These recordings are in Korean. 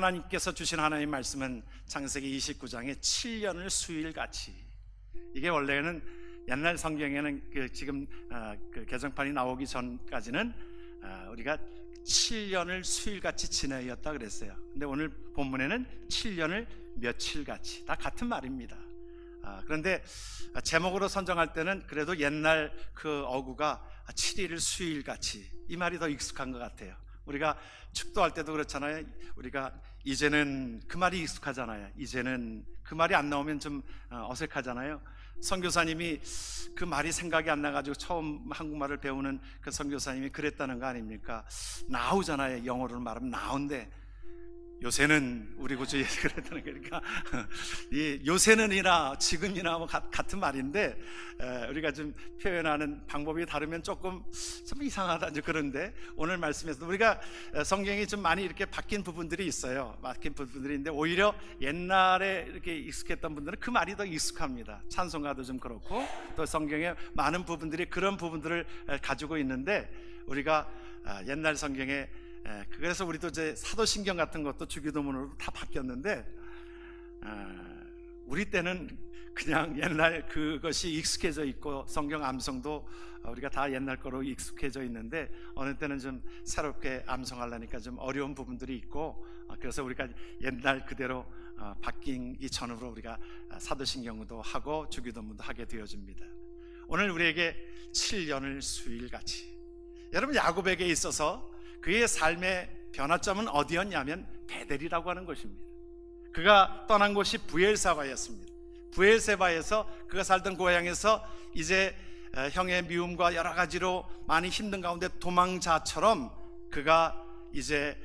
하나님께서 주신 하나님의 말씀은 창세기 29장의 7년을 수일같이, 이게 원래는 옛날 성경에는 지금 개정판이 나오기 전까지는 우리가 7년을 수일같이 지내었다 그랬어요. 근데 오늘 본문에는 7년을 며칠같이, 다 같은 말입니다. 그런데 제목으로 선정할 때는 그래도 옛날 그 어구가 7일을 수일같이, 이 말이 더 익숙한 것 같아요. 우리가 축도할 때도 그렇잖아요. 우리가 이제는 그 말이 익숙하잖아요. 이제는 그 말이 안 나오면 좀 어색하잖아요. 선교사님이 그 말이 생각이 안 나가지고 처음 한국말을 배우는 그 선교사님이 그랬다는 거 아닙니까? 나우잖아요. 영어로 말하면 나운데, 요새는 우리 구주에 그랬다는 거니까 이 요새는이나 지금이나 뭐 같은 말인데 우리가 좀 표현하는 방법이 다르면 조금 좀 이상하다 그런데, 오늘 말씀에서 우리가 성경이 좀 많이 이렇게 바뀐 부분들이 있어요. 바뀐 부분들이 있는데 오히려 옛날에 이렇게 익숙했던 분들은 그 말이 더 익숙합니다. 찬송가도 좀 그렇고 또 성경에 많은 부분들이 그런 부분들을 가지고 있는데, 우리가 옛날 성경에 그래서 우리도 이제 사도신경 같은 것도 주기도문으로 다 바뀌었는데, 우리 때는 그냥 옛날 그것이 익숙해져 있고 성경 암송도 우리가 다 옛날 거로 익숙해져 있는데, 어느 때는 좀 새롭게 암송하려니까 좀 어려운 부분들이 있고, 그래서 우리가 옛날 그대로 바뀌기 전으로 우리가 사도신경도 하고 주기도문도 하게 되어집니다. 오늘 우리에게 7년을 수일같이, 여러분 야곱에게 있어서 그의 삶의 변화점은 어디였냐면 베델이라고 하는 것입니다. 그가 떠난 곳이 브엘사바였습니다. 브엘세바에서 그가 살던 고향에서 이제 형의 미움과 여러 가지로 많이 힘든 가운데 도망자처럼 그가 이제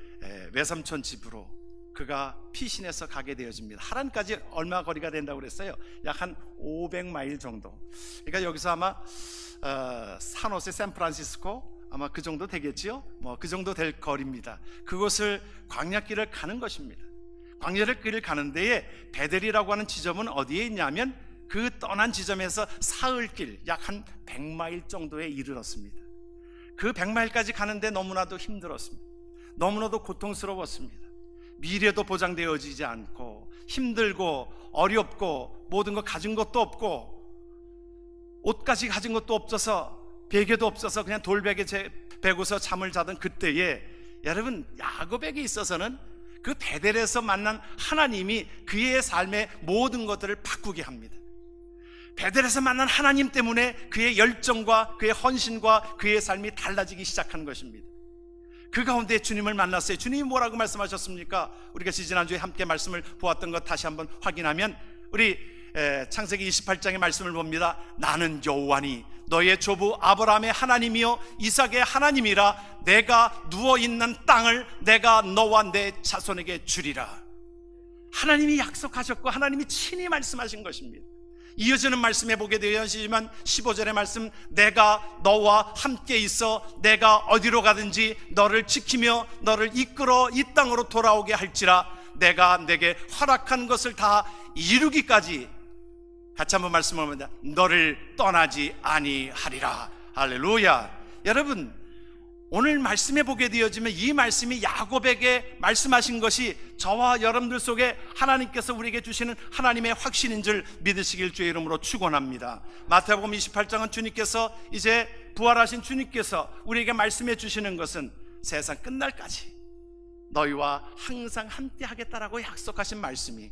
외삼촌 집으로 그가 피신해서 가게 되어집니다. 하란까지 얼마 거리가 된다고 그랬어요? 약 한 500마일 정도. 그러니까 여기서 아마 산호세, 샌프란시스코 아마 그 정도 되겠지요? 뭐 그 정도 될 거리입니다. 그곳을 광야길을 가는 것입니다. 광야길을 가는 데에 베델이라고 하는 지점은 어디에 있냐면 그 떠난 지점에서 사흘길, 약 한 100마일 정도에 이르렀습니다. 그 100마일까지 가는데 너무나도 힘들었습니다. 너무나도 고통스러웠습니다. 미래도 보장되어지지 않고 힘들고 어렵고 모든 거 가진 것도 없고 옷까지 가진 것도 없어서 베개도 없어서 그냥 돌베개 베고서 잠을 자던 그때에, 여러분 야곱에게 있어서는 그 베델에서 만난 하나님이 그의 삶의 모든 것들을 바꾸게 합니다. 베델에서 만난 하나님 때문에 그의 열정과 그의 헌신과 그의 삶이 달라지기 시작한 것입니다. 그 가운데 주님을 만났어요. 주님이 뭐라고 말씀하셨습니까? 우리가 지난주에 함께 말씀을 보았던 것 다시 한번 확인하면, 우리 창세기 28장의 말씀을 봅니다. 나는 여호와니 너의 조부 아브라함의 하나님이요 이삭의 하나님이라. 내가 누워있는 땅을 내가 너와 내 자손에게 주리라. 하나님이 약속하셨고 하나님이 친히 말씀하신 것입니다. 이어지는 말씀에 보게 되었지만 15절의 말씀, 내가 너와 함께 있어 내가 어디로 가든지 너를 지키며 너를 이끌어 이 땅으로 돌아오게 할지라. 내가 내게 허락한 것을 다 이루기까지, 같이 한번 말씀을 합니다. 너를 떠나지 아니하리라. 할렐루야. 여러분 오늘 말씀에 보게 되어지면 이 말씀이 야곱에게 말씀하신 것이 저와 여러분들 속에 하나님께서 우리에게 주시는 하나님의 확신인 줄 믿으시길 주의 이름으로 축원합니다. 마태복음 28장은 주님께서 이제 부활하신 주님께서 우리에게 말씀해 주시는 것은 세상 끝날까지 너희와 항상 함께 하겠다라고 약속하신 말씀이,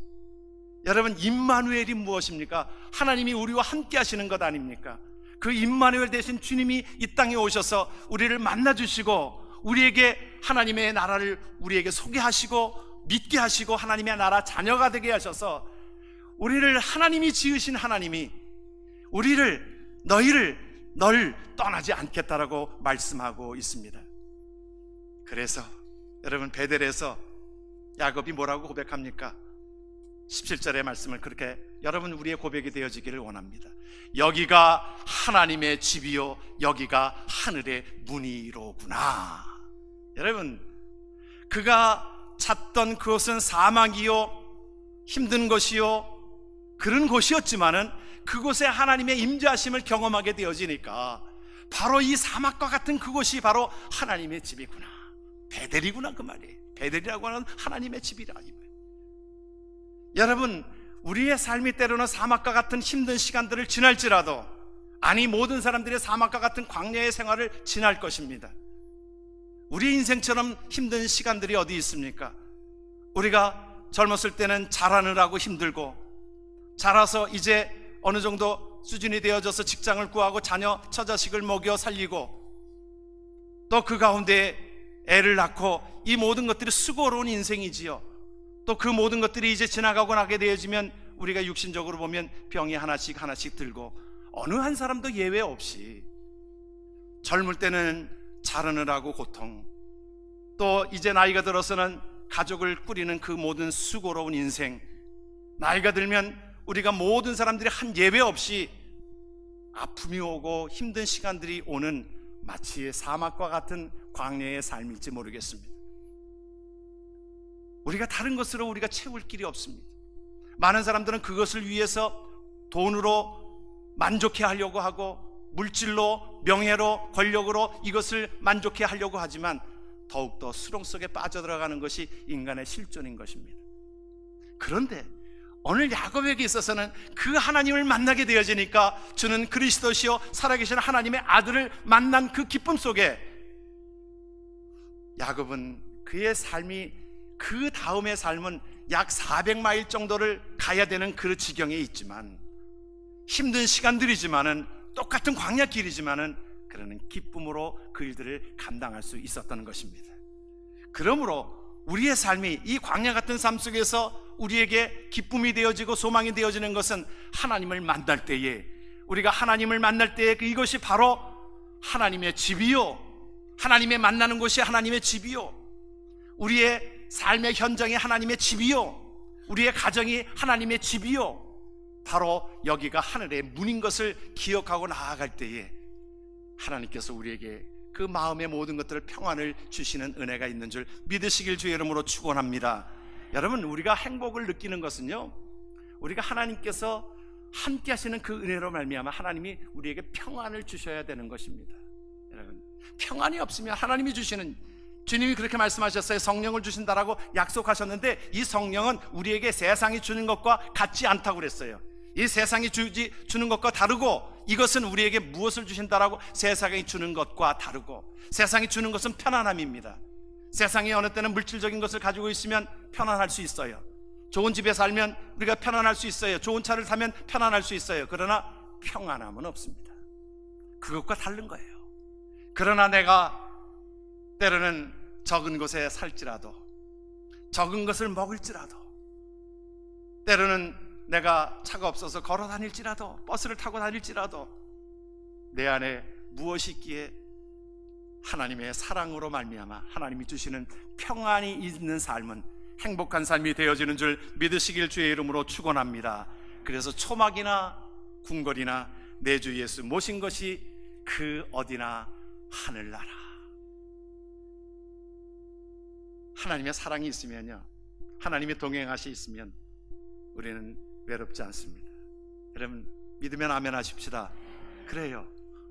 여러분 임마누엘이 무엇입니까? 하나님이 우리와 함께 하시는 것 아닙니까? 그 임마누엘 대신 주님이 이 땅에 오셔서 우리를 만나주시고 우리에게 하나님의 나라를 우리에게 소개하시고 믿게 하시고 하나님의 나라 자녀가 되게 하셔서 우리를, 하나님이 지으신 하나님이 우리를, 널 떠나지 않겠다라고 말씀하고 있습니다. 그래서 여러분 베델에서 야곱이 뭐라고 고백합니까? 17절의 말씀을 그렇게 여러분 우리의 고백이 되어지기를 원합니다. 여기가 하나님의 집이요 여기가 하늘의 문이로구나. 여러분 그가 찾던 그곳은 사막이요 힘든 것이요 그런 곳이었지만은 그곳에 하나님의 임재하심을 경험하게 되어지니까 바로 이 사막과 같은 그곳이 바로 하나님의 집이구나, 베델이구나 그 말이에요. 베델이라고 하는 하나님의 집이라. 여러분, 우리의 삶이 때로는 사막과 같은 힘든 시간들을 지날지라도, 아니 모든 사람들의 사막과 같은 광야의 생활을 지날 것입니다. 우리 인생처럼 힘든 시간들이 어디 있습니까? 우리가 젊었을 때는 자라느라고 힘들고, 자라서 이제 어느 정도 수준이 되어져서 직장을 구하고 자녀 처자식을 먹여 살리고, 또 그 가운데 애를 낳고, 이 모든 것들이 수고로운 인생이지요. 또 그 모든 것들이 이제 지나가고 나게 되어지면 우리가 육신적으로 보면 병이 하나씩 하나씩 들고, 어느 한 사람도 예외 없이 젊을 때는 자라느라고 고통, 또 이제 나이가 들어서는 가족을 꾸리는 그 모든 수고로운 인생, 나이가 들면 우리가 모든 사람들이 한 예외 없이 아픔이 오고 힘든 시간들이 오는 마치 사막과 같은 광야의 삶일지 모르겠습니다. 우리가 다른 것으로 우리가 채울 길이 없습니다. 많은 사람들은 그것을 위해서 돈으로 만족해 하려고 하고, 물질로, 명예로, 권력으로 이것을 만족해 하려고 하지만 더욱더 수렁 속에 빠져들어가는 것이 인간의 실존인 것입니다. 그런데 오늘 야곱에게 있어서는 그 하나님을 만나게 되어지니까, 주는 그리스도시요 살아계신 하나님의 아들을 만난 그 기쁨 속에 야곱은 그의 삶이, 그 다음의 삶은 약 400마일 정도를 가야 되는 그 지경에 있지만, 힘든 시간들이지만은, 똑같은 광야길이지만은 그러는 기쁨으로 그 일들을 감당할 수 있었다는 것입니다. 그러므로 우리의 삶이 이 광야 같은 삶 속에서 우리에게 기쁨이 되어지고 소망이 되어지는 것은 하나님을 만날 때에, 우리가 하나님을 만날 때에 이것이 바로 하나님의 집이요, 하나님의 만나는 곳이 하나님의 집이요, 우리의 삶의 현장이 하나님의 집이요, 우리의 가정이 하나님의 집이요, 바로 여기가 하늘의 문인 것을 기억하고 나아갈 때에 하나님께서 우리에게 그 마음의 모든 것들을 평안을 주시는 은혜가 있는 줄 믿으시길 주의 이름으로 축원합니다. 여러분, 우리가 행복을 느끼는 것은요, 우리가 하나님께서 함께 하시는 그 은혜로 말미암아 하나님이 우리에게 평안을 주셔야 되는 것입니다. 여러분, 평안이 없으면 하나님이 주시는, 주님이 그렇게 말씀하셨어요. 성령을 주신다라고 약속하셨는데, 이 성령은 우리에게 세상이 주는 것과 같지 않다고 그랬어요. 이 세상이 주는 것과 다르고, 이것은 우리에게 무엇을 주신다라고 세상이 주는 것과 다르고, 세상이 주는 것은 편안함입니다. 세상이 어느 때는 물질적인 것을 가지고 있으면 편안할 수 있어요. 좋은 집에 살면 우리가 편안할 수 있어요. 좋은 차를 타면 편안할 수 있어요. 그러나 평안함은 없습니다. 그것과 다른 거예요. 그러나 내가 때로는 적은 곳에 살지라도, 적은 것을 먹을지라도, 때로는 내가 차가 없어서 걸어 다닐지라도, 버스를 타고 다닐지라도 내 안에 무엇이 있기에 하나님의 사랑으로 말미암아 하나님이 주시는 평안이 있는 삶은 행복한 삶이 되어지는 줄 믿으시길 주의 이름으로 축원합니다. 그래서 초막이나 궁궐이나 내 주 예수 모신 것이 그 어디나 하늘나라. 하나님의 사랑이 있으면요, 하나님의 동행하시 있으면 우리는 외롭지 않습니다. 여러분, 믿으면 아멘 하십시다. 그래요.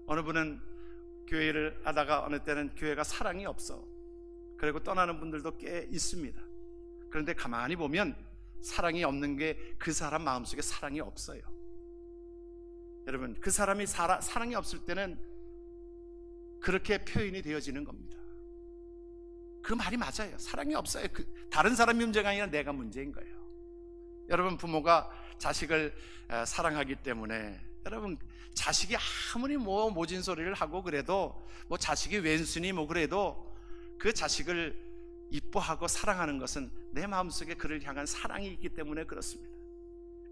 어느 분은 교회를 하다가 어느 때는 교회가 사랑이 없어, 그리고 떠나는 분들도 꽤 있습니다. 그런데 가만히 보면 사랑이 없는 게 그 사람 마음속에 사랑이 없어요. 여러분, 그 사람이 사랑이 없을 때는 그렇게 표현이 되어지는 겁니다. 그 말이 맞아요. 사랑이 없어요. 다른 사람이 문제가 아니라 내가 문제인 거예요. 여러분, 부모가 자식을 사랑하기 때문에, 여러분, 자식이 아무리 모진 소리를 하고 그래도, 자식이 왼순이 그래도 그 자식을 이뻐하고 사랑하는 것은 내 마음속에 그를 향한 사랑이 있기 때문에 그렇습니다.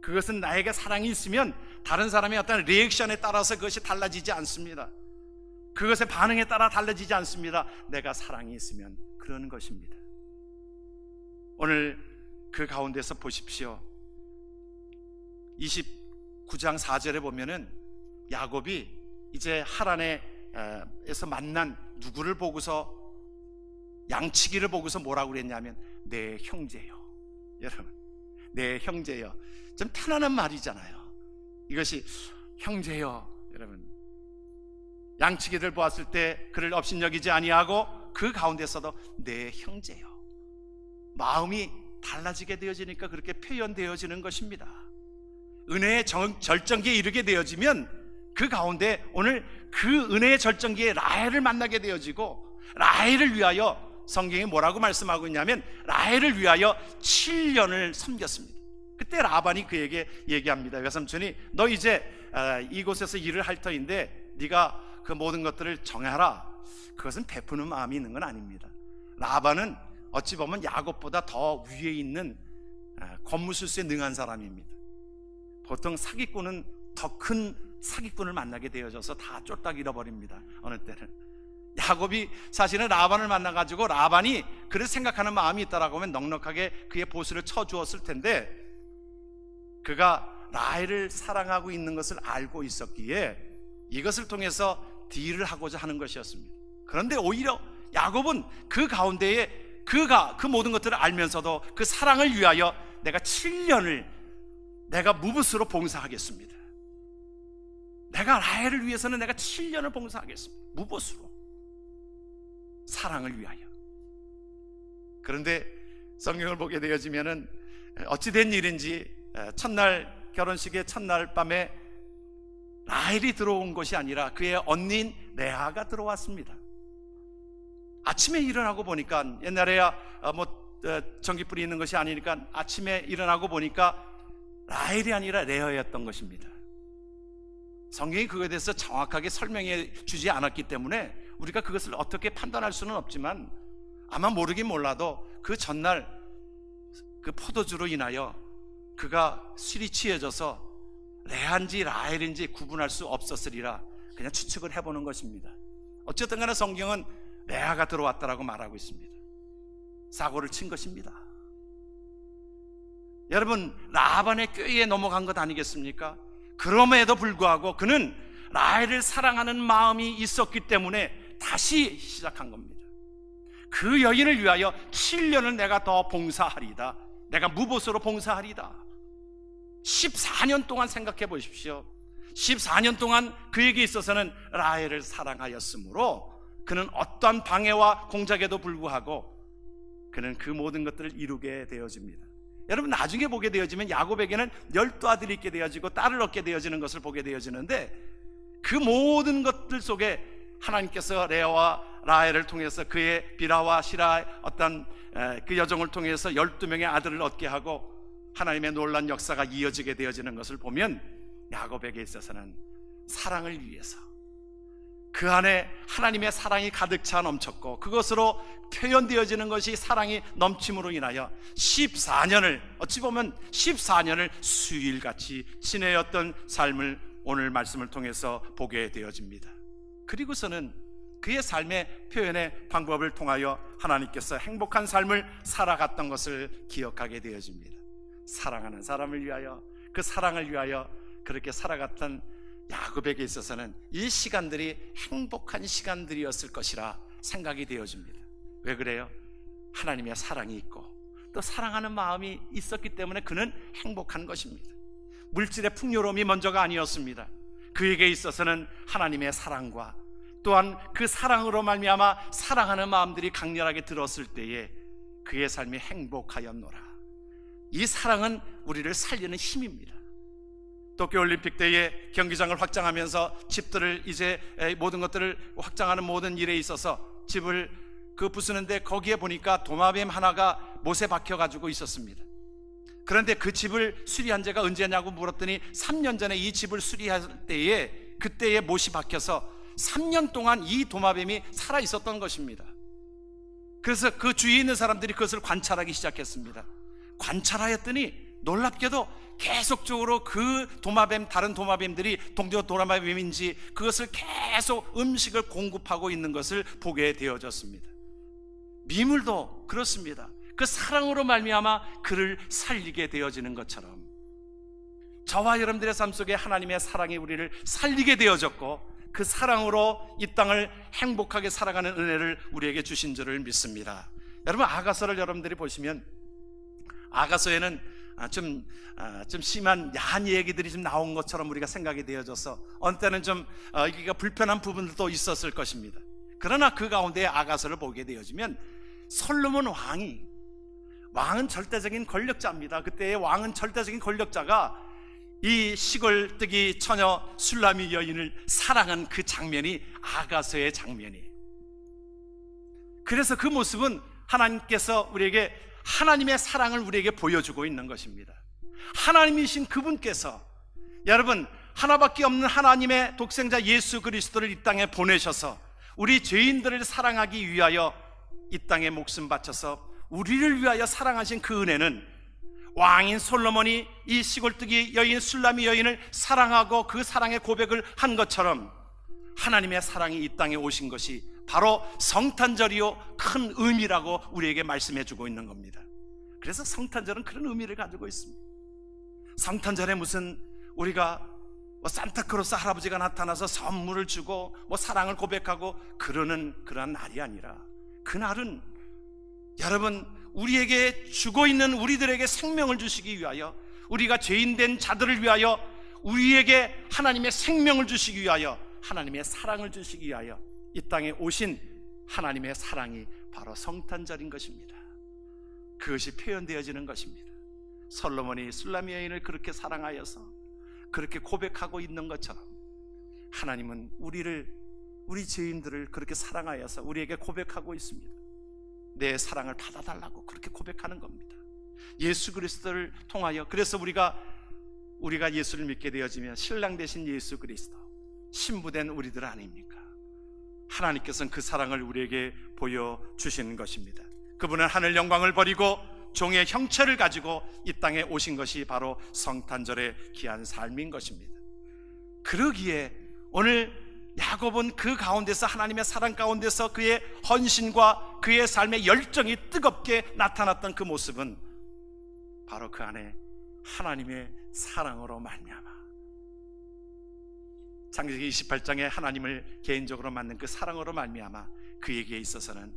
그것은 나에게 사랑이 있으면 다른 사람의 어떤 리액션에 따라서 그것이 달라지지 않습니다. 그것의 반응에 따라 달라지지 않습니다. 내가 사랑이 있으면 그러는 것입니다. 오늘 그 가운데서 보십시오. 29장 4절에 보면은 야곱이 이제 하란에서 만난 누구를 보고서, 양치기를 보고서 뭐라고 그랬냐면 내 형제요. 여러분, 내 형제요. 좀 편안한 말이잖아요. 이것이 형제요. 여러분, 양치기를 보았을 때 그를 업신여기지 아니하고 그 가운데서도 내 형제요. 마음이 달라지게 되어지니까 그렇게 표현되어지는 것입니다. 은혜의 절정기에 이르게 되어지면 그 가운데 오늘 그 은혜의 절정기에 라헬을 만나게 되어지고, 라헬을 위하여 성경이 뭐라고 말씀하고 있냐면 라헬을 위하여 7년을 섬겼습니다. 그때 라반이 그에게 얘기합니다. 외삼촌이 너 이제 이곳에서 일을 할 터인데 네가 그 모든 것들을 정해라. 그것은 베푸는 마음이 있는 건 아닙니다. 라반은 어찌 보면 야곱보다 더 위에 있는 권무술수에 능한 사람입니다. 보통 사기꾼은 더 큰 사기꾼을 만나게 되어져서 다 쫄딱 잃어버립니다. 어느 때는 야곱이 사실은 라반을 만나가지고 라반이 그를 생각하는 마음이 있다라고 하면 넉넉하게 그의 보수를 쳐주었을 텐데, 그가 라헬을 사랑하고 있는 것을 알고 있었기에 이것을 통해서 딜을 하고자 하는 것이었습니다. 그런데 오히려 야곱은 그 가운데에 그가 그 모든 것들을 알면서도 그 사랑을 위하여 내가 7년을 내가 무붓으로 봉사하겠습니다. 내가 라헬을 위해서는 내가 7년을 봉사하겠습니다. 무붓으로, 사랑을 위하여. 그런데 성경을 보게 되어지면은 어찌된 일인지 첫날 결혼식의 첫날 밤에 라헬이 들어온 것이 아니라 그의 언니인 레아가 들어왔습니다. 아침에 일어나고 보니까, 옛날에야 전기불이 있는 것이 아니니까 아침에 일어나고 보니까 라헬이 아니라 레아였던 것입니다. 성경이 그거에 대해서 정확하게 설명해 주지 않았기 때문에 우리가 그것을 어떻게 판단할 수는 없지만, 아마 모르긴 몰라도 그 전날 그 포도주로 인하여 그가 술이 취해져서 레아인지 라헬인지 구분할 수 없었으리라 그냥 추측을 해보는 것입니다. 어쨌든 간에 성경은 레아가 들어왔다라고 말하고 있습니다. 사고를 친 것입니다. 여러분, 라반의 꾀에 넘어간 것 아니겠습니까? 그럼에도 불구하고 그는 라헬을 사랑하는 마음이 있었기 때문에 다시 시작한 겁니다. 그 여인을 위하여 7년을 내가 더 봉사하리다. 내가 무보수로 봉사하리다. 14년 동안 생각해 보십시오. 14년 동안 그에게 있어서는 라헬을 사랑하였으므로 그는 어떠한 방해와 공작에도 불구하고 그는 그 모든 것들을 이루게 되어집니다. 여러분, 나중에 보게 되어지면 야곱에게는 12아들이 있게 되어지고 딸을 얻게 되어지는 것을 보게 되어지는데, 그 모든 것들 속에 하나님께서 레아와 라헬을 통해서 그의 비라와 시라의 어떤 그 여종을 통해서 12명의 아들을 얻게 하고 하나님의 놀라운 역사가 이어지게 되어지는 것을 보면, 야곱에게 있어서는 사랑을 위해서 그 안에 하나님의 사랑이 가득 차 넘쳤고 그것으로 표현되어지는 것이 사랑이 넘침으로 인하여 14년을, 어찌 보면 14년을 수일같이 지내었던 삶을 오늘 말씀을 통해서 보게 되어집니다. 그리고서는 그의 삶의 표현의 방법을 통하여 하나님께서 행복한 삶을 살아갔던 것을 기억하게 되어집니다. 사랑하는 사람을 위하여, 그 사랑을 위하여 그렇게 살아갔던 야곱에게 있어서는 이 시간들이 행복한 시간들이었을 것이라 생각이 되어집니다. 왜 그래요? 하나님의 사랑이 있고 또 사랑하는 마음이 있었기 때문에 그는 행복한 것입니다. 물질의 풍요로움이 먼저가 아니었습니다. 그에게 있어서는 하나님의 사랑과 또한 그 사랑으로 말미암아 사랑하는 마음들이 강렬하게 들었을 때에 그의 삶이 행복하였노라. 이 사랑은 우리를 살리는 힘입니다. 도쿄올림픽 때에 경기장을 확장하면서 집들을 이제 모든 것들을 확장하는 모든 일에 있어서 집을 부수는데 거기에 보니까 도마뱀 하나가 못에 박혀가지고 있었습니다. 그런데 그 집을 수리한 지가 언제냐고 물었더니 3년 전에 이 집을 수리할 때에 그때에 못이 박혀서 3년 동안 이 도마뱀이 살아 있었던 것입니다. 그래서 그 주위에 있는 사람들이 그것을 관찰하기 시작했습니다. 관찰하였더니 놀랍게도 계속적으로 그 도마뱀, 다른 도마뱀들이 동료 도마뱀인지 그것을 계속 음식을 공급하고 있는 것을 보게 되어졌습니다. 미물도 그렇습니다. 그 사랑으로 말미암아 그를 살리게 되어지는 것처럼 저와 여러분들의 삶 속에 하나님의 사랑이 우리를 살리게 되어졌고 그 사랑으로 이 땅을 행복하게 살아가는 은혜를 우리에게 주신 줄을 믿습니다. 여러분, 아가서를 여러분들이 보시면 아가서에는 좀 심한 야한 얘기들이 좀 나온 것처럼 우리가 생각이 되어져서 어느 때는 좀 이게 불편한 부분도 있었을 것입니다. 그러나 그 가운데 아가서를 보게 되어지면 솔로몬 왕이 왕은 절대적인 권력자입니다. 그때의 왕은 절대적인 권력자가 이 시골뜨기 처녀 술라미 여인을 사랑한 그 장면이 아가서의 장면이에요. 그래서 그 모습은 하나님께서 우리에게 하나님의 사랑을 우리에게 보여주고 있는 것입니다. 하나님이신 그분께서, 여러분, 하나밖에 없는 하나님의 독생자 예수 그리스도를 이 땅에 보내셔서 우리 죄인들을 사랑하기 위하여 이 땅에 목숨 바쳐서 우리를 위하여 사랑하신 그 은혜는 왕인 솔로몬이 이 시골뜨기 여인 술라미 여인을 사랑하고 그 사랑의 고백을 한 것처럼 하나님의 사랑이 이 땅에 오신 것이 바로 성탄절이요 큰 의미라고 우리에게 말씀해 주고 있는 겁니다. 그래서 성탄절은 그런 의미를 가지고 있습니다. 성탄절에 무슨 우리가 산타크로스 할아버지가 나타나서 선물을 주고 사랑을 고백하고 그러는 그런 날이 아니라, 그날은 여러분, 우리에게 죽어 있는 우리들에게 생명을 주시기 위하여, 우리가 죄인된 자들을 위하여 우리에게 하나님의 생명을 주시기 위하여, 하나님의 사랑을 주시기 위하여 이 땅에 오신 하나님의 사랑이 바로 성탄절인 것입니다. 그것이 표현되어지는 것입니다. 솔로몬이 술라미 여인을 그렇게 사랑하여서 그렇게 고백하고 있는 것처럼 하나님은 우리 죄인들을 그렇게 사랑하여서 우리에게 고백하고 있습니다. 내 사랑을 받아달라고 그렇게 고백하는 겁니다. 예수 그리스도를 통하여. 그래서 우리가 예수를 믿게 되어지면 신랑 되신 예수 그리스도, 신부된 우리들 아닙니까? 하나님께서는 그 사랑을 우리에게 보여주시는 것입니다. 그분은 하늘 영광을 버리고 종의 형체를 가지고 이 땅에 오신 것이 바로 성탄절의 귀한 삶인 것입니다. 그러기에 오늘 야곱은 그 가운데서, 하나님의 사랑 가운데서 그의 헌신과 그의 삶의 열정이 뜨겁게 나타났던 그 모습은 바로 그 안에 하나님의 사랑으로 말미암아, 창세기 28장에 하나님을 개인적으로 만난 그 사랑으로 말미암아 그에게 있어서는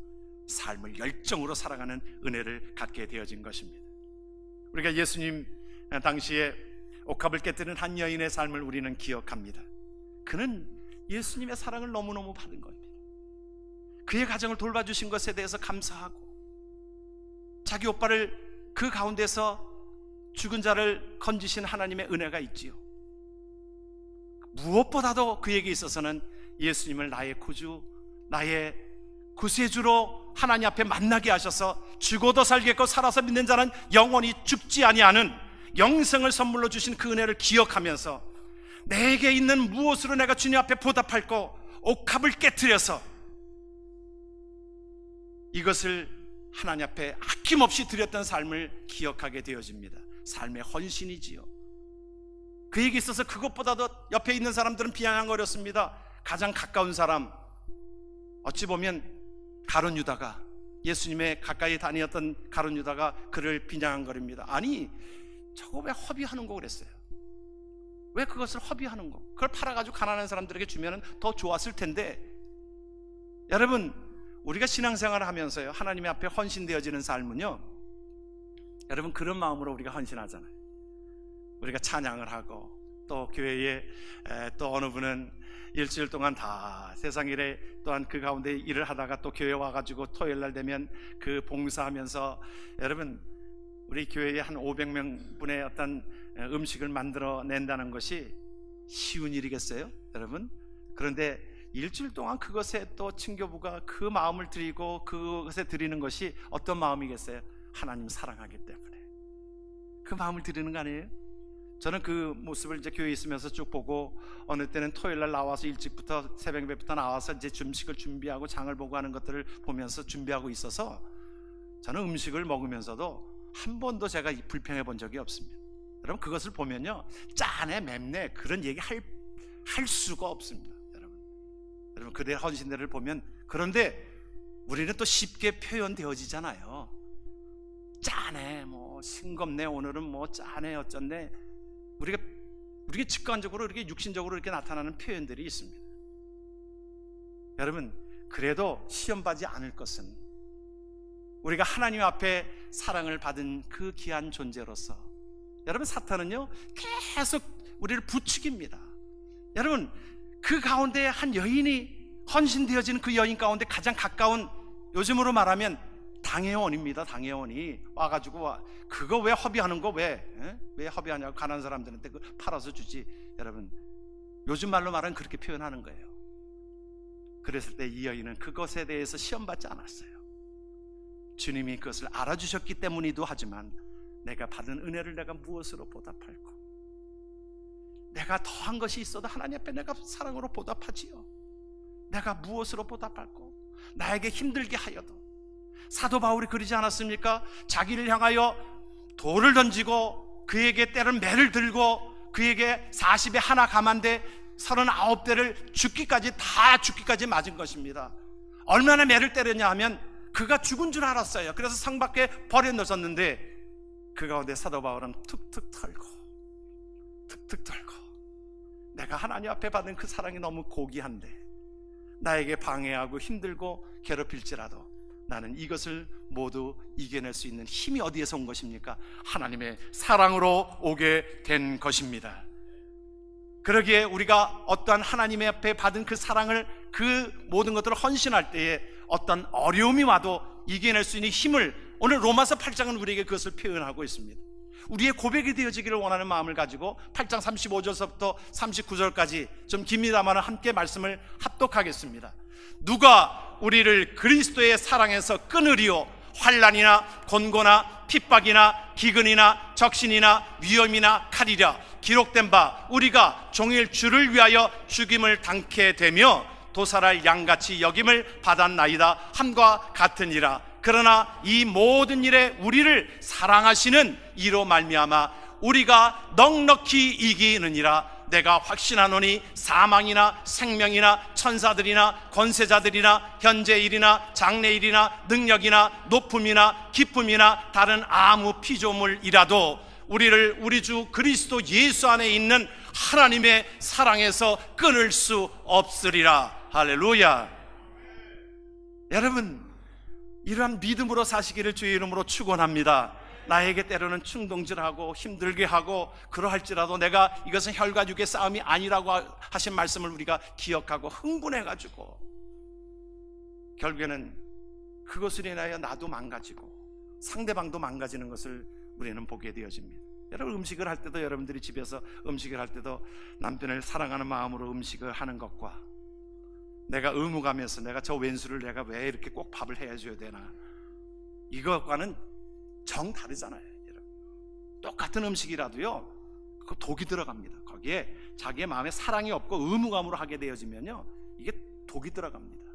삶을 열정으로 사랑하는 은혜를 갖게 되어진 것입니다. 우리가 예수님 당시에 옥합을 깨뜨린 한 여인의 삶을 우리는 기억합니다. 그는 예수님의 사랑을 너무너무 받은 겁니다. 그의 가정을 돌봐주신 것에 대해서 감사하고, 자기 오빠를 그 가운데서 죽은 자를 건지신 하나님의 은혜가 있지요. 무엇보다도 그에게 있어서는 예수님을 나의 구주, 나의 구세주로 하나님 앞에 만나게 하셔서 죽어도 살겠고 살아서 믿는 자는 영원히 죽지 아니하는 영생을 선물로 주신 그 은혜를 기억하면서 내게 있는 무엇으로 내가 주님 앞에 보답할고 옥합을 깨트려서 이것을 하나님 앞에 아낌없이 드렸던 삶을 기억하게 되어집니다. 삶의 헌신이지요. 그에게 있어서 그것보다도 옆에 있는 사람들은 비아냥거렸습니다. 가장 가까운 사람, 어찌 보면 가룟 유다가, 예수님의 가까이 다녔던 가룟 유다가 그를 비난거립니다. 아니, 저거 왜 허비하는 거 그랬어요? 왜 그것을 허비하는 거? 그걸 팔아가지고 가난한 사람들에게 주면 더 좋았을 텐데. 여러분, 우리가 신앙생활을 하면서요, 하나님의 앞에 헌신되어지는 삶은요, 여러분, 그런 마음으로 우리가 헌신하잖아요. 우리가 찬양을 하고, 또 교회에 또 어느 분은 일주일 동안 다 세상 일에 또한 그 가운데 일을 하다가 또 교회 와가지고 토요일 날 되면 그 봉사하면서, 여러분, 우리 교회에 한 500명 분의 어떤 음식을 만들어 낸다는 것이 쉬운 일이겠어요, 여러분? 그런데 일주일 동안 그것에 또 친교부가 그 마음을 드리고 그것에 드리는 것이 어떤 마음이겠어요? 하나님 사랑하기 때문에 그 마음을 드리는 거 아니에요? 저는 그 모습을 이제 교회에 있으면서 쭉 보고, 어느 때는 토요일 날 나와서 일찍부터 새벽 예배부터 나와서 이제 음식을 준비하고 장을 보고 하는 것들을 보면서 준비하고 있어서 저는 음식을 먹으면서도 한 번도 제가 불평해 본 적이 없습니다. 여러분, 그것을 보면요, 짠해 맵네 그런 얘기 할 수가 없습니다. 여러분 그들의 헌신들을 보면. 그런데 우리는 또 쉽게 표현되어지잖아요. 짠해, 뭐 싱겁네, 오늘은 뭐 짠해, 어쩐네. 우리가 직관적으로 이렇게 육신적으로 이렇게 나타나는 표현들이 있습니다. 여러분, 그래도 시험받지 않을 것은 우리가 하나님 앞에 사랑을 받은 그 귀한 존재로서, 여러분, 사탄은요 계속 우리를 부추깁니다. 여러분, 그 가운데 한 여인이 헌신되어지는 그 여인 가운데 가장 가까운, 요즘으로 말하면 당회원입니다. 당회원이 와가지고 그거 왜 허비하는 거 왜 허비하냐고 가난한 사람들한테 그 팔아서 주지. 여러분, 요즘 말로 말하면 그렇게 표현하는 거예요. 그랬을 때 이 여인은 그것에 대해서 시험받지 않았어요. 주님이 그것을 알아주셨기 때문이기도 하지만 내가 받은 은혜를 내가 무엇으로 보답할까? 내가 더한 것이 있어도 하나님 앞에 내가 사랑으로 보답하지요. 내가 무엇으로 보답할까? 나에게 힘들게 하여도. 사도 바울이 그러지 않았습니까? 자기를 향하여 돌을 던지고 그에게 때론 매를 들고 그에게 40에 하나 감한데 39대를 죽기까지 맞은 것입니다. 얼마나 매를 때렸냐 하면 그가 죽은 줄 알았어요. 그래서 성 밖에 버려놓았는데 그 가운데 사도 바울은 툭툭 털고 내가 하나님 앞에 받은 그 사랑이 너무 고귀한데 나에게 방해하고 힘들고 괴롭힐지라도 나는 이것을 모두 이겨낼 수 있는 힘이 어디에서 온 것입니까? 하나님의 사랑으로 오게 된 것입니다. 그러기에 우리가 어떠한 하나님 앞에 받은 그 사랑을, 그 모든 것들을 헌신할 때에 어떤 어려움이 와도 이겨낼 수 있는 힘을, 오늘 로마서 8장은 우리에게 그것을 표현하고 있습니다. 우리의 고백이 되어지기를 원하는 마음을 가지고 8장 35절서부터 39절까지 좀 깁니다만 함께 말씀을 합독하겠습니다. 누가 우리를 그리스도의 사랑에서 끊으리요? 환난이나 곤고나 핍박이나 기근이나 적신이나 위험이나 칼이랴. 기록된 바 우리가 종일 주를 위하여 죽임을 당케 되며 도살할 양같이 여김을 받았나이다 함과 같으니라. 그러나 이 모든 일에 우리를 사랑하시는 이로 말미암아 우리가 넉넉히 이기느니라. 내가 확신하노니 사망이나 생명이나 천사들이나 권세자들이나 현재일이나 장래일이나 능력이나 높음이나 기쁨이나 다른 아무 피조물이라도 우리를 우리 주 그리스도 예수 안에 있는 하나님의 사랑에서 끊을 수 없으리라. 할렐루야. 여러분, 이러한 믿음으로 사시기를 주의 이름으로 축원합니다. 나에게 때로는 충동질하고 힘들게 하고 그러할지라도 내가 이것은 혈과 육의 싸움이 아니라고 하신 말씀을 우리가 기억하고 흥분해가지고 결국에는 그것을 인하여 나도 망가지고 상대방도 망가지는 것을 우리는 보게 되어집니다. 여러분, 음식을 할 때도, 여러분들이 집에서 음식을 할 때도 남편을 사랑하는 마음으로 음식을 하는 것과 내가 의무감에서 내가 저 왼수를 내가 왜 이렇게 꼭 밥을 해줘야 되나, 이것과는 정 다르잖아요. 여러분, 똑같은 음식이라도요 그 독이 들어갑니다. 거기에 자기의 마음에 사랑이 없고 의무감으로 하게 되어지면요 이게 독이 들어갑니다.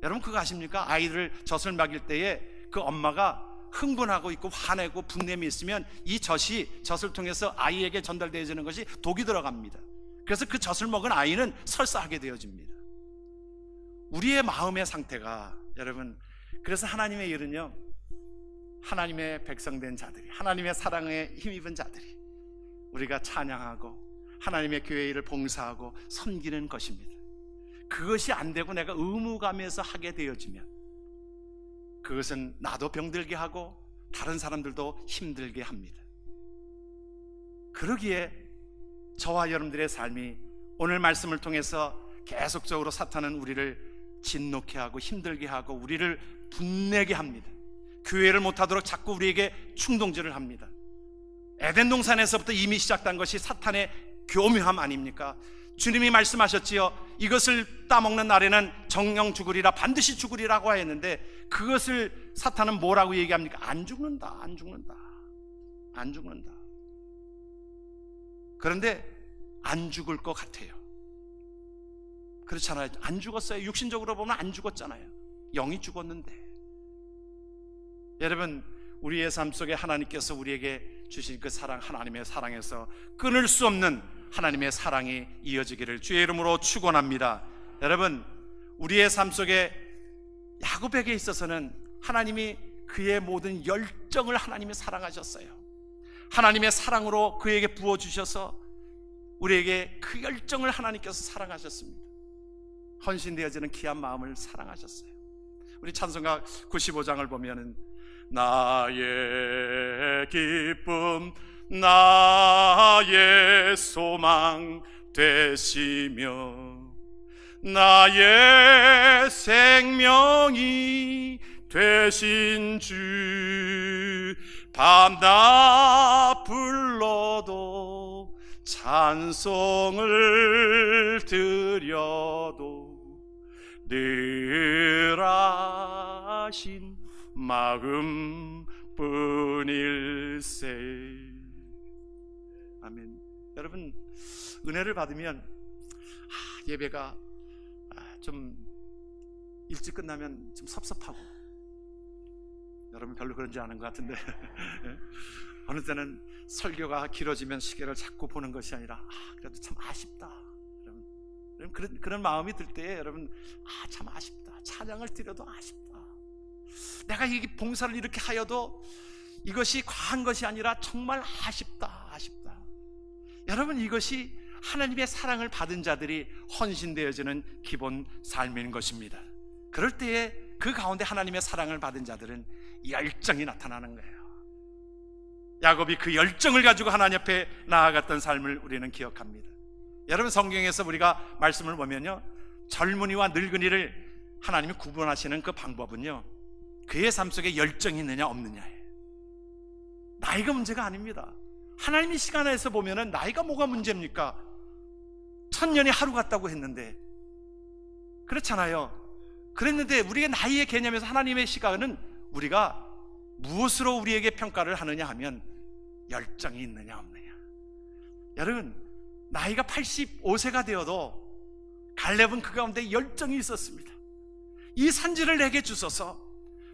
여러분, 그거 아십니까? 아이를 젖을 먹일 때에 그 엄마가 흥분하고 있고 화내고 분냄이 있으면 이 젖을 통해서 아이에게 전달되어지는 것이 독이 들어갑니다. 그래서 그 젖을 먹은 아이는 설사하게 되어집니다. 우리의 마음의 상태가, 여러분, 그래서 하나님의 일은요, 하나님의 백성된 자들이, 하나님의 사랑에 힘입은 자들이 우리가 찬양하고 하나님의 교회 일을 봉사하고 섬기는 것입니다. 그것이 안 되고 내가 의무감에서 하게 되어지면 그것은 나도 병들게 하고 다른 사람들도 힘들게 합니다. 그러기에 저와 여러분들의 삶이 오늘 말씀을 통해서 계속적으로 사탄은 우리를 진노케 하고 힘들게 하고 우리를 분내게 합니다. 교회를 못하도록 자꾸 우리에게 충동질을 합니다. 에덴 동산에서부터 이미 시작된 것이 사탄의 교묘함 아닙니까? 주님이 말씀하셨지요. 이것을 따먹는 날에는 정령 죽으리라, 반드시 죽으리라고 하였는데 그것을 사탄은 뭐라고 얘기합니까? 안 죽는다. 그런데 안 죽을 것 같아요. 그렇잖아요. 안 죽었어요. 육신적으로 보면 안 죽었잖아요. 영이 죽었는데. 여러분, 우리의 삶 속에 하나님께서 우리에게 주신 그 사랑, 하나님의 사랑에서 끊을 수 없는 하나님의 사랑이 이어지기를 주의 이름으로 축원합니다. 여러분, 우리의 삶 속에 야곱에게 있어서는 하나님이 그의 모든 열정을 하나님이 사랑하셨어요. 하나님의 사랑으로 그에게 부어주셔서 우리에게 그 열정을 하나님께서 사랑하셨습니다. 헌신되어지는 귀한 마음을 사랑하셨어요. 우리 찬송가 95장을 보면은 나의 기쁨 나의 소망 되시며 나의 생명이 되신 주 밤낮 불러도 찬송을 드려도 늘 아신 마음뿐일세. 아멘. 여러분, 은혜를 받으면 예배가 좀 일찍 끝나면 좀 섭섭하고, 여러분 별로 그런지 아는 것 같은데 어느 때는 설교가 길어지면 시계를 자꾸 보는 것이 아니라 그래도 참 아쉽다, 여러분 그런 마음이 들 때에 여러분 참 아쉽다, 찬양을 드려도 아쉽다, 내가 이 봉사를 이렇게 하여도 이것이 과한 것이 아니라 정말 아쉽다. 여러분, 이것이 하나님의 사랑을 받은 자들이 헌신되어지는 기본 삶인 것입니다. 그럴 때에 그 가운데 하나님의 사랑을 받은 자들은 열정이 나타나는 거예요. 야곱이 그 열정을 가지고 하나님 앞에 나아갔던 삶을 우리는 기억합니다. 여러분, 성경에서 우리가 말씀을 보면요, 젊은이와 늙은이를 하나님이 구분하시는 그 방법은요, 그의 삶 속에 열정이 있느냐 없느냐예요. 나이가 문제가 아닙니다. 하나님이 시간에서 보면은 나이가 뭐가 문제입니까? 1000년이 하루 같다고 했는데, 그렇잖아요. 그랬는데 우리의 나이의 개념에서 하나님의 시각은 우리가 무엇으로 우리에게 평가를 하느냐 하면 열정이 있느냐 없느냐. 여러분, 나이가 85세가 되어도 갈렙은 그 가운데 열정이 있었습니다. 이 산지를 내게 주소서,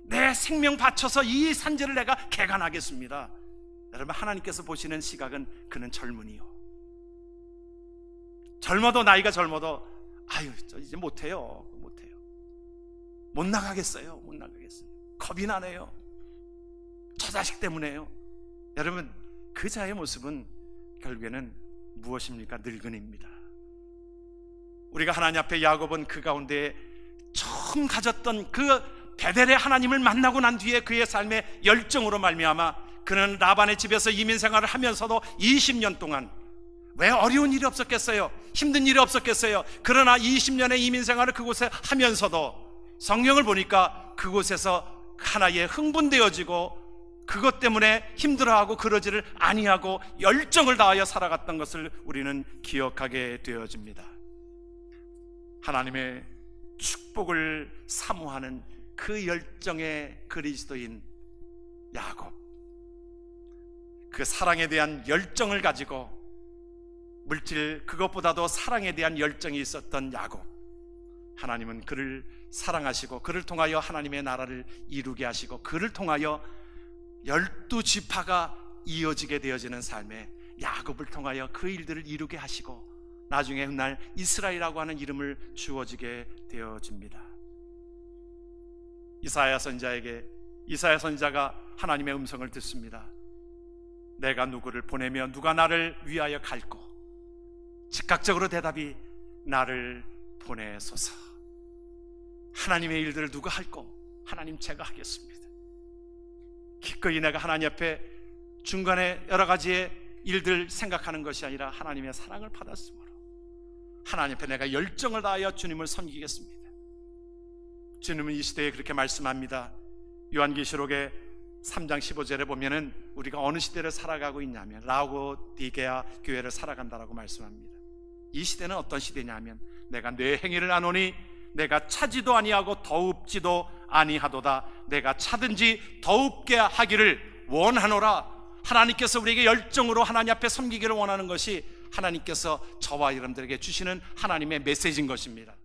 내 생명 바쳐서 이 산지를 내가 개간하겠습니다. 여러분, 하나님께서 보시는 시각은 그는 젊은이요, 젊어도, 나이가 젊어도 저 이제 못해요, 못 나가겠어요, 겁이 나네요, 저 자식 때문에요. 여러분, 그 자의 모습은 결국에는 무엇입니까? 늙은이입니다. 우리가 하나님 앞에, 야곱은 그 가운데 처음 가졌던 그 베델의 하나님을 만나고 난 뒤에 그의 삶의 열정으로 말미암아 그는 라반의 집에서 이민 생활을 하면서도 20년 동안, 왜 어려운 일이 없었겠어요? 힘든 일이 없었겠어요? 그러나 20년의 이민 생활을 그곳에 하면서도 성경을 보니까 그곳에서 하나의 흥분되어지고 그것 때문에 힘들어하고 그러지를 아니하고 열정을 다하여 살아갔던 것을 우리는 기억하게 되어집니다. 하나님의 축복을 사모하는 그 열정의 그리스도인 야곱, 그 사랑에 대한 열정을 가지고, 물질 그것보다도 사랑에 대한 열정이 있었던 야곱, 하나님은 그를 사랑하시고 그를 통하여 하나님의 나라를 이루게 하시고 그를 통하여 12지파가 이어지게 되어지는 삶에 야곱을 통하여 그 일들을 이루게 하시고 나중에 훗날 이스라엘이라고 하는 이름을 주어지게 되어집니다. 이사야 선지자가 하나님의 음성을 듣습니다. 내가 누구를 보내며 누가 나를 위하여 갈고? 즉각적으로 대답이 나를 보내소서. 하나님의 일들을 누가 할꼬? 하나님, 제가 하겠습니다. 기꺼이 내가 하나님 앞에 중간에 여러 가지의 일들 생각하는 것이 아니라 하나님의 사랑을 받았으므로 하나님 앞에 내가 열정을 다하여 주님을 섬기겠습니다. 주님은 이 시대에 그렇게 말씀합니다. 요한계시록의 3장 15절에 보면은 우리가 어느 시대를 살아가고 있냐면 라오디게아 교회를 살아간다라고 말씀합니다. 이 시대는 어떤 시대냐면 내가 내 행위를 아노니 내가 차지도 아니하고 더웁지도 아니하도다. 내가 차든지 더웁게 하기를 원하노라. 하나님께서 우리에게 열정으로 하나님 앞에 섬기기를 원하는 것이 하나님께서 저와 여러분들에게 주시는 하나님의 메시지인 것입니다.